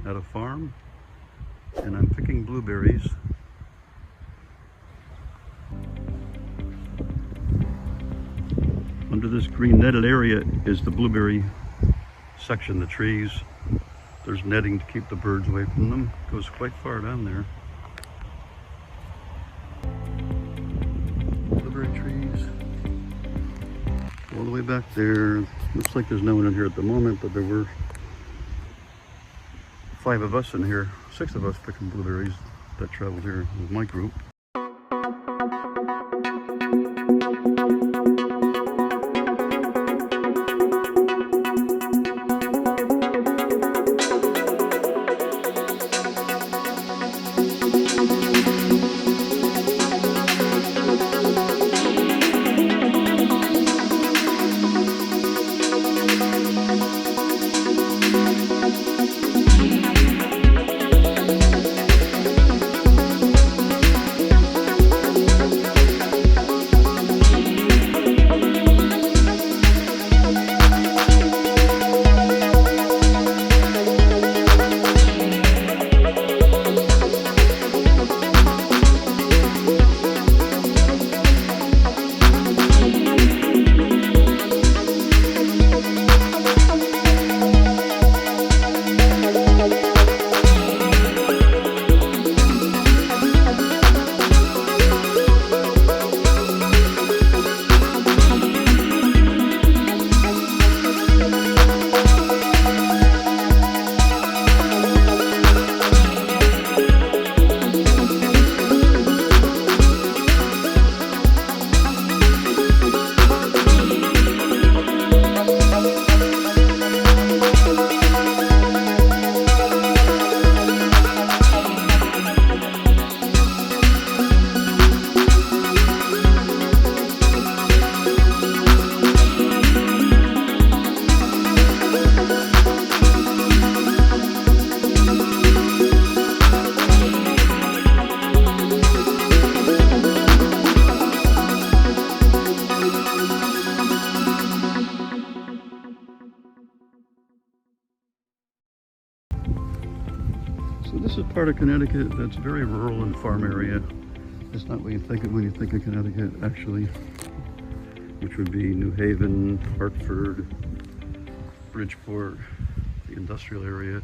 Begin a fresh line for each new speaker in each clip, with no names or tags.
at a farm, and I'm picking blueberries. Under this green netted area is the blueberry section, the trees. There's netting to keep the birds away from them. It goes quite far down there. Blueberry trees all the way back there. Looks like there's no one in here at the moment, but there were 5 of us in here, 6 of us picking blueberries that traveled here with my group. So this is part of Connecticut that's very rural and farm area. It's not what you think of when you think of Connecticut, actually, which would be New Haven, Hartford, Bridgeport, the industrial area.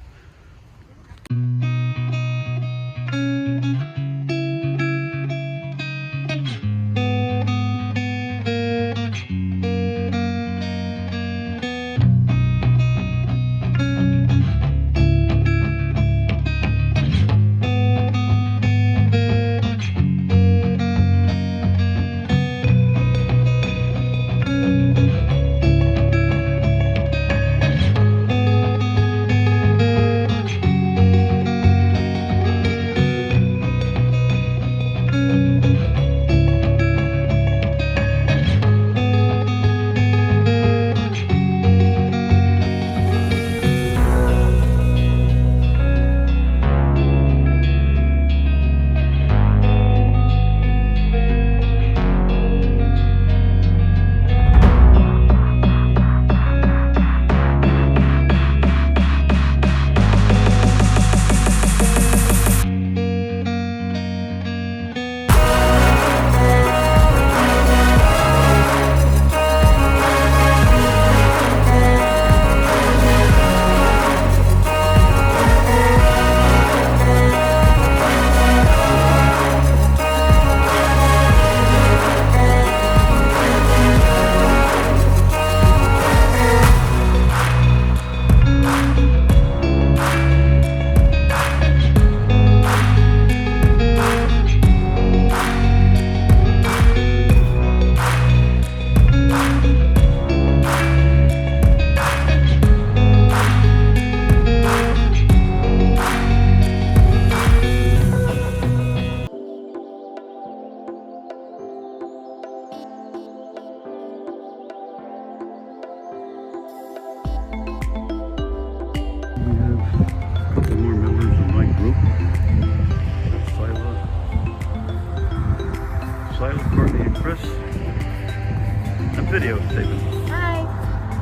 Videotaping.
Hi.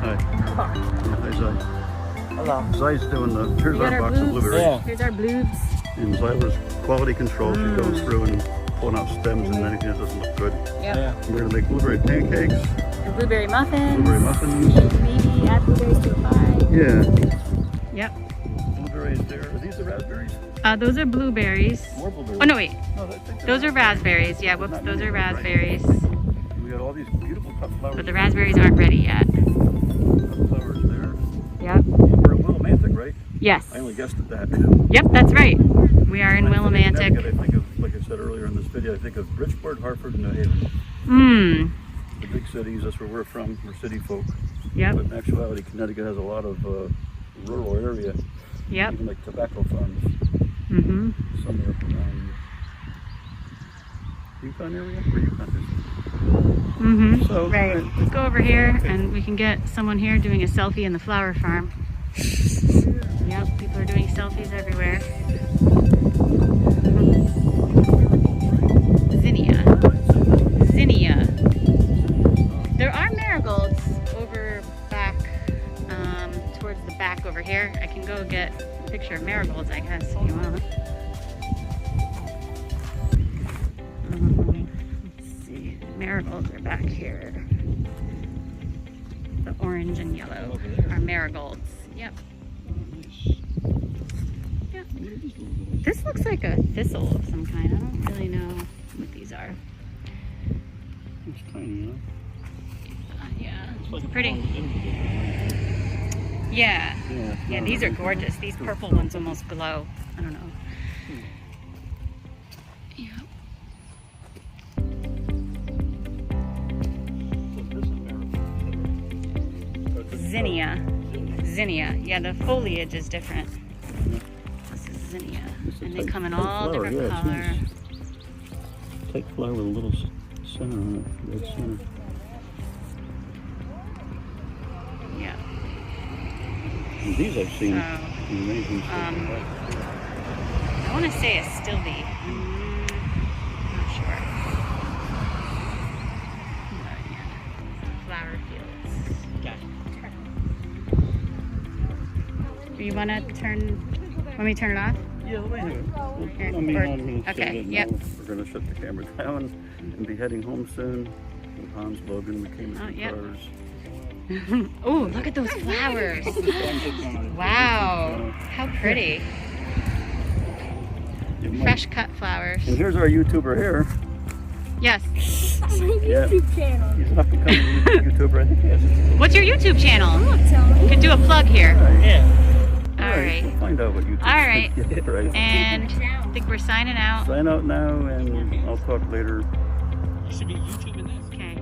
Hi. Yeah, hi, Zai.
Hello.
Zai's doing the, here's
We got
our
our
box of
blues.
blueberries.
Yeah.
Here's our blues.
And Zyla's quality control, she goes through and pulling out stems and anything that doesn't look good.
Yep.
Yeah.
We're gonna make blueberry pancakes,
And blueberry muffins.
blueberry muffins.
Maybe add blueberries to a pie.
Yeah,
Yep.
blueberries there. Are these the raspberries?
Those are blueberries.
More blueberries.
Oh no, wait.
No, I think
Those are raspberries. Yeah, whoops, those are raspberries.
We got all these beautiful cut flowers.
But the raspberries aren't ready yet.
Cut flowers there.
Yep.
We're in Willimantic, right?
Yes.
I only guessed at that.
Yep, that's right. We are in
When I think of
Willimantic.
Connecticut, I think of, like I said earlier in this video, I think of Bridgeport, Hartford, and New Haven.
Mmm.
The big cities, that's where we're from. We're city folk.
Yep.
But in actuality, Connecticut has a lot of rural area,
Yep.
even like tobacco farms.
Mm-hmm.
Somewhere up around Yukon area? Where Yukon is?
Mm-hmm.
So,
Right. Let's go over here and we can get someone here doing a selfie in the flower farm. Yep, people are doing selfies everywhere. Zinnia. There are marigolds over back, towards the back over here. I can go get a picture of marigolds, I guess, if you want. Let's see. Marigolds are back here. The orange and yellow are marigolds. Yep. Yep. This looks like a thistle of some kind. I don't really know what these are.
It's tiny, you know?
Yeah,
It's like
pretty. Yeah. Yeah, these are gorgeous. These purple ones almost glow. I don't know. Yeah. Zinnia. Yeah, the foliage is different. This is zinnia. And they come in all different colors.
Tight flower with a little center on it, red center.
Yeah.
And these I've seen
So,
in amazing stuff.
I want to say a stilby. Not sure. But yeah, flower fields. You want to turn? Want me to turn it off?
Yeah, wait a minute.
Here,
I mean,
or-
I'm gonna
okay,
shut it
yep.
now. We're going to shut the camera down and be heading home soon. With Hans, Logan, we came in
yep.
cars.
Oh, look at those flowers! Wow, how pretty! Fresh cut flowers.
And here's our YouTuber here.
Yes.
Yeah. YouTube channel. He's an up-and-coming YouTuber, I think he has.
What's your YouTube channel? You could do a plug here.
Yeah.
All right.
We'll find out what YouTube.
All right.
Yeah, right.
And I think we're signing out.
Sign out now, and I'll talk later.
You should be YouTubing this.
Okay.